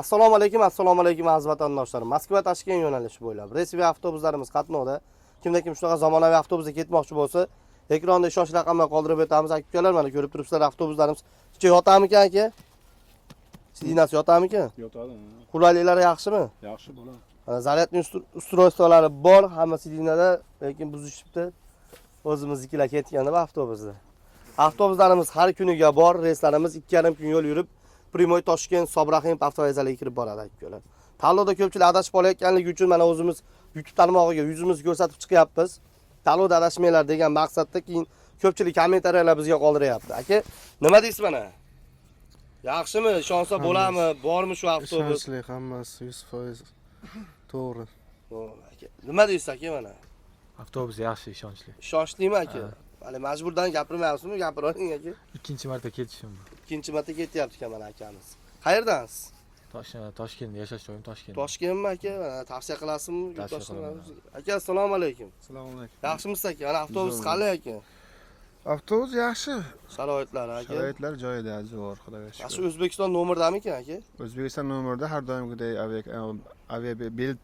Assalomu alaykum aziz vatandoshlarim. Moskva Toshkent yo'nalishi bo'ylab resmi avtobuslarimiz qatnovda. Kimda kim shunaqa zamonaviy avtobusga ketmoqchi bo'lsa, ekranda ishonch raqamini qoldirib o'tamiz. Aka-ukalar, mana ko'rib turibsizlar, avtobuslarimiz ichi yotamikan aka? Sidinasi yotamikan? Yotadi. Qulayliklari yaxshimi? Yaxshi bo'ladi. Mana zaryadniy ustroystolari bor, hamma sidinada, lekin buzishibdi. O'zimiznikilar ketganda bu avtobusda. Avtobuslarimiz har kuniga bor, reyslarimiz 2,5 kun yo'l yurib Primoy Toshkent Sobrahimov avtovokzaliga kirib boradi aka-ukalar. Tanlovda ko'pchilik adashib qolayotganligi uchun mana o'zimiz YouTube tarmog'iga yuzimizni ko'rsatib chiqyapmiz. Tanlovda adashmanglar degan maqsadda keyin ko'pchilik kommentariyalar bizga qoldiryapti. Aka, nima deysiz mana? Yaxshimi? Ishonsa bo'ladimi? Bormi shu avtobus? Ishonchli, hammasi 100% to'g'ri. Aka, nima deysiz aka mana? Avtobus yaxshi, ishonchli. Ishonchlimi aka? Hali majburdan gapirmayapsizmi? Gapiravering aka. Ikkinchi marta ketishim bu. Ikkinchi marta ketyapti ekan mana akamiz. Qayerdansiz? Toshkent, yashash joyim Toshkent. Toshkentmi aka? Tavsiya qilasizmi? Tavsiya qilaman. Aka, assalomu alaykum. Assalomu alaykum. Yaxshimisiz aka? Mana avtobus qalay aka? Avtobus yaxshi. Sharoitlari aka? Sharoitlar joyida, zo'r, xudoga Shu shukr. O'zbekiston nomerdamikan aka? O'zbekiston nomerida har doimgidek avia bilet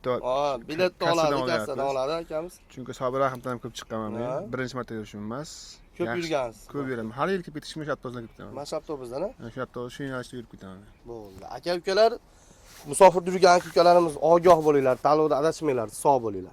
Biletni oladi, kassadan oladi akamiz. Chunki Sobrahimdan ham ko'p chiqqanman Ha. men. Birinchi marta yurishim emas. Ko'p Yaxshi. yurgansiz. Ko'p yuraman. Har yil kelib ketishim shu avtobusdan kelib ketaman. Mana shu avtobusdan a? Shu avtobus shu yo'nalishda yurib ketaman. Bo'ldi. Aka-ukalar, musofirda yurgan aka-ukalarimiz ogoh bo'linglar, tanlovda adashmanglar, sog' bo'linglar.